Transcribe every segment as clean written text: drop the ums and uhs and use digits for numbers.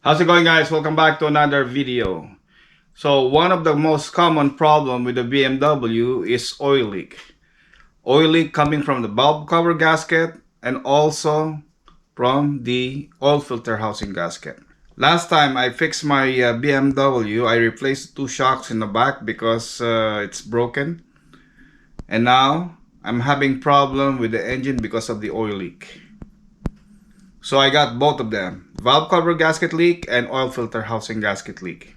How's it going, guys? Welcome back to another video. So one of the most common problem with the BMW is oil leak. Oil leak coming from the valve cover gasket and also from the oil filter housing gasket. Last time I fixed my BMW, I replaced two shocks in the back because it's broken. And now I'm having problem with the engine because of the oil leak. So I got both of them, valve cover gasket leak and oil filter housing gasket leak.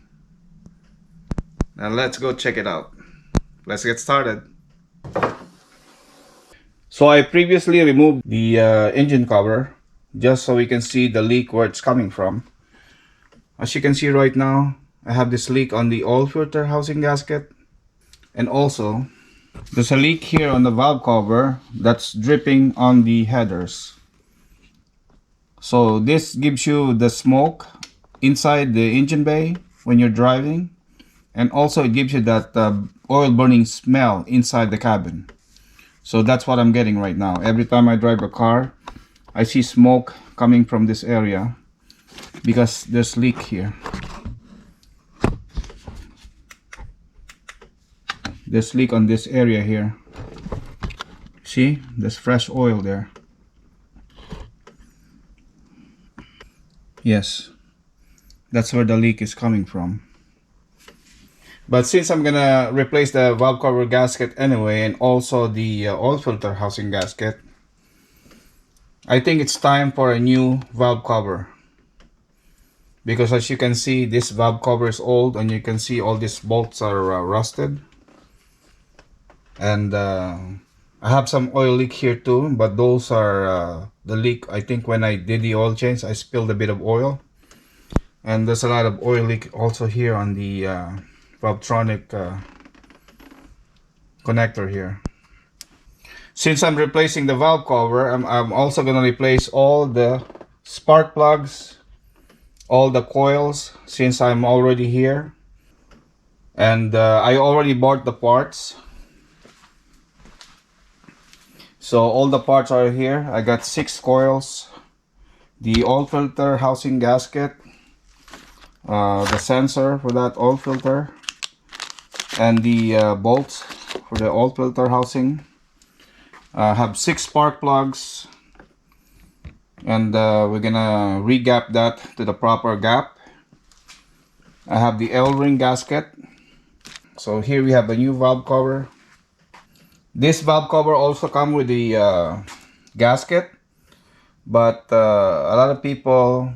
Now let's go check it out. Let's get started. So I previously removed the engine cover just so we can see the leak where it's coming from. As you can see right now, I have this leak on the oil filter housing gasket, and also there's a leak here on the valve cover that's dripping on the headers. So this gives you the smoke inside the engine bay when you're driving, and also it gives you that oil burning smell inside the cabin. So that's what I'm getting right now. Every time I drive a car, I see smoke coming from this area because there's leak here. There's leak on this area here. See, there's fresh oil there. Yes, that's where the leak is coming from. But since I'm gonna replace the valve cover gasket anyway, and also the oil filter housing gasket, I think it's time for a new valve cover. Because as you can see, this valve cover is old, and you can see all these bolts are rusted. And I have some oil leak here too, but those are the leak. I think when I did the oil change, I spilled a bit of oil. And there's a lot of oil leak also here on the Valvetronic connector here. Since I'm replacing the valve cover, I'm also going to replace all the spark plugs, all the coils, since I'm already here. And I already bought the parts. So all the parts are here. I got 6 coils, the oil filter housing gasket, the sensor for that oil filter, and the bolts for the oil filter housing. I have 6 spark plugs, and we're gonna re-gap that to the proper gap. I have the L-ring gasket. So here we have a new valve cover. This valve cover also comes with the gasket, but a lot of people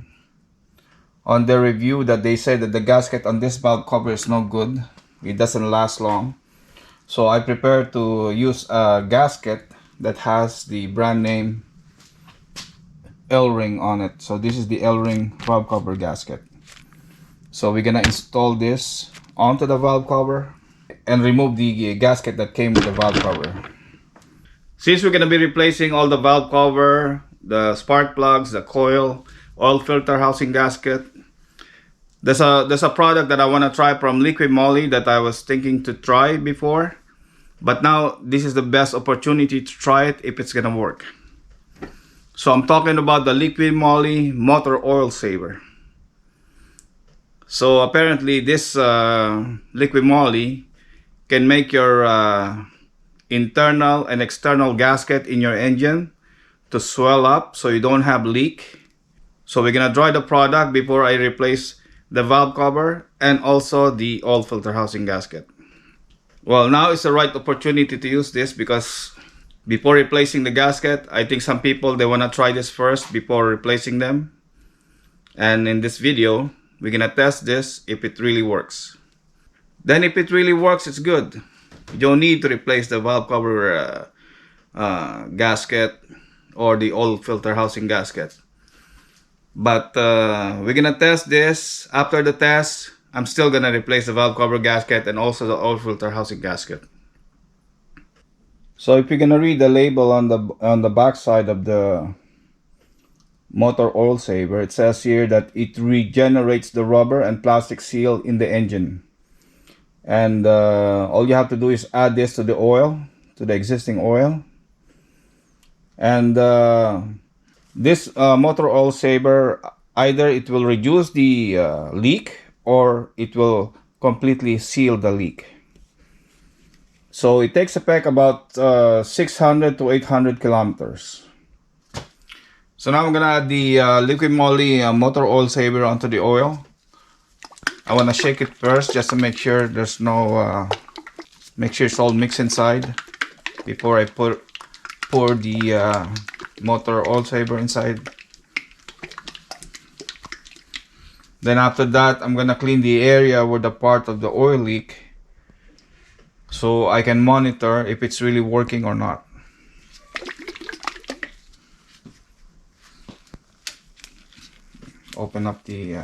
on their review that they say that the gasket on this valve cover is no good. It doesn't last long. So I prepare to use a gasket that has the brand name L-ring on it. So this is the L-ring valve cover gasket. So we're gonna install this onto the valve cover and remove the gasket that came with the valve cover. Since we're gonna be replacing all the valve cover, the spark plugs, the coil, oil filter housing gasket, there's a product that I want to try from Liquimoly that I was thinking to try before, but now this is the best opportunity to try it if it's gonna work. So I'm talking about the Liquimoly Motor Oil Saver. So apparently this Liquimoly can make your internal and external gasket in your engine to swell up so you don't have leak. So we're gonna dry the product before I replace the valve cover and also the oil filter housing gasket. Well, now is the right opportunity to use this because before replacing the gasket, I think some people, they want to try this first before replacing them. And in this video, we're gonna test this if it really works. Then if it really works, it's good. You don't need to replace the valve cover gasket or the oil filter housing gasket. But we're gonna test this. After the test, I'm still gonna replace the valve cover gasket and also the oil filter housing gasket. So if you're gonna read the label on the back side of the Motor Oil Saver, it says here that it regenerates the rubber and plastic seal in the engine. And all you have to do is add this to the oil, to the existing oil. And this Motor Oil Saver Either it will reduce the leak or it will completely seal the leak. So it takes effect about 600 to 800 kilometers. So now I'm gonna add the Liquimoly Motor Oil Saver onto the oil. I wanna shake it first just to make sure there's no, make sure it's all mixed inside before I pour the motor oil saver inside. Then after that, I'm gonna clean the area where the part of the oil leak, so I can monitor if it's really working or not. Open up the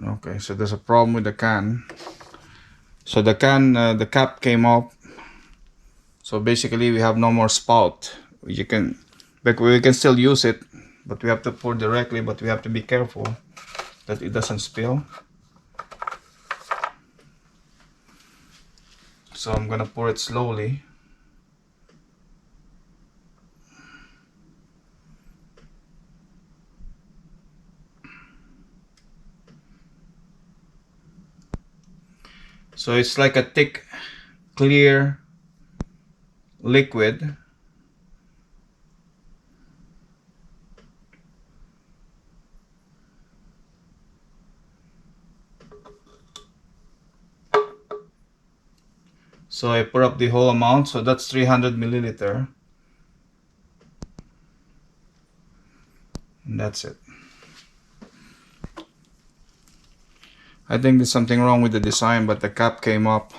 okay, so there's a problem with the can. So the can, the cap came off. So basically we have no more spout. We can still use it, but we have to pour directly, but we have to be careful that it doesn't spill. So I'm gonna pour it slowly. So it's like a thick, clear liquid. So I pour up the whole amount, so that's 300 milliliter. And that's it. I think there's something wrong with the design, but the cap came up,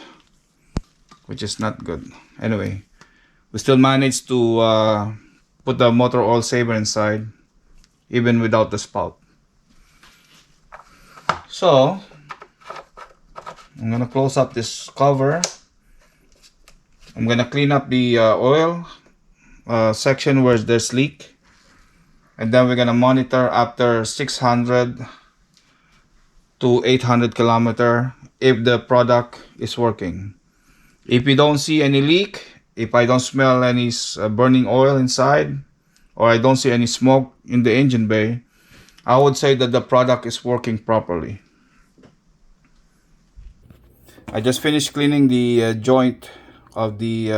which is not good. Anyway, we still managed to put the motor oil saver inside, even without the spout. So I'm gonna close up this cover. I'm gonna clean up the oil section where there's leak, and then we're gonna monitor after 600 to 800 kilometer if the product is working. If we don't see any leak, if I don't smell any burning oil inside, or I don't see any smoke in the engine bay, I would say that the product is working properly. I just finished cleaning the joint of the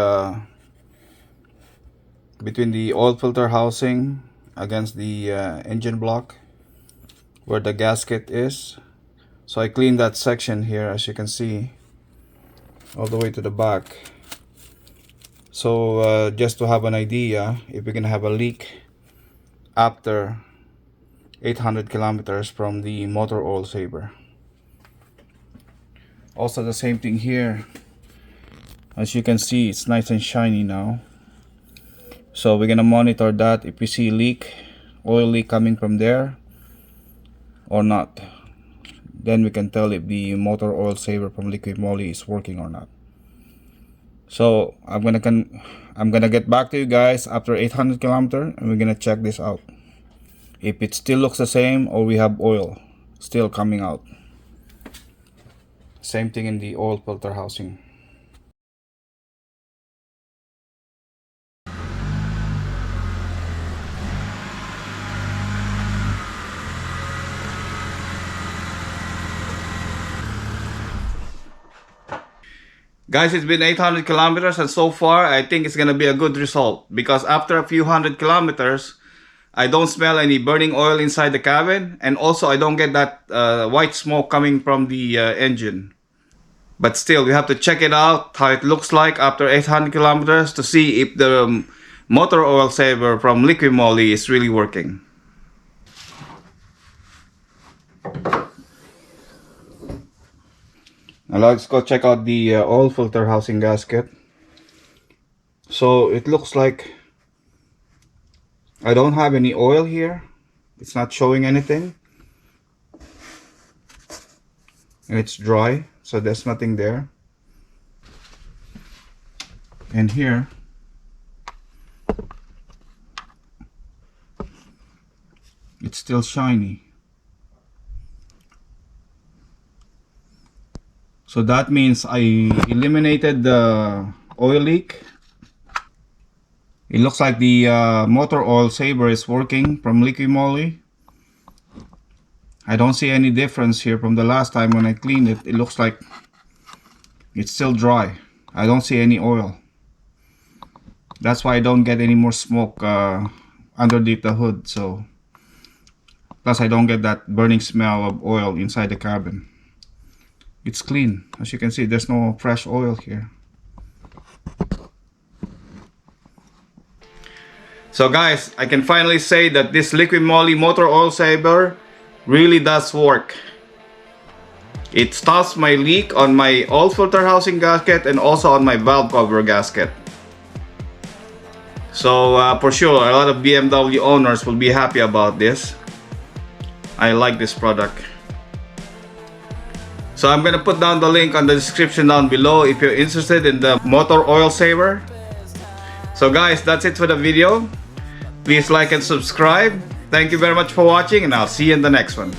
between the oil filter housing against the engine block where the gasket is. So I cleaned that section here, as you can see, all the way to the back. So just to have an idea if we're gonna have a leak after 800 kilometers from the motor oil saver. Also the same thing here, as you can see, it's nice and shiny now. So we're gonna monitor that if we see leak, oil leak coming from there or not. Then we can tell if the motor oil saver from Liquimoly is working or not. So I'm gonna get back to you guys after 800 kilometers, and we're gonna check this out. If it still looks the same or we have oil still coming out. Same thing in the oil filter housing. Guys, it's been 800 kilometers, and so far I think it's gonna be a good result, because after a few hundred kilometers I don't smell any burning oil inside the cabin, and also I don't get that white smoke coming from the engine. But still, we have to check it out how it looks like after 800 kilometers to see if the motor oil saver from Liquimoly is really working. Now let's go check out the oil filter housing gasket. So it looks like I don't have any oil here. It's not showing anything. And it's dry, so there's nothing there. And here, it's still shiny. So that means I eliminated the oil leak. It looks like the motor oil saver is working from Liquimoly. I don't see any difference here from the last time when I cleaned it. It looks like it's still dry. I don't see any oil. That's why I don't get any more smoke underneath the hood. So plus I don't get that burning smell of oil inside the cabin. It's clean. As you can see, there's no fresh oil here. So guys, I can finally say that this Liquimoly Motor Oil Saver really does work. It stops my leak on my oil filter housing gasket and also on my valve cover gasket. So for sure, a lot of BMW owners will be happy about this. I like this product. So I'm gonna put down the link on the description down below if you're interested in the motor oil saver. So guys, that's it for the video. Please like and subscribe. Thank you very much for watching, and I'll see you in the next one.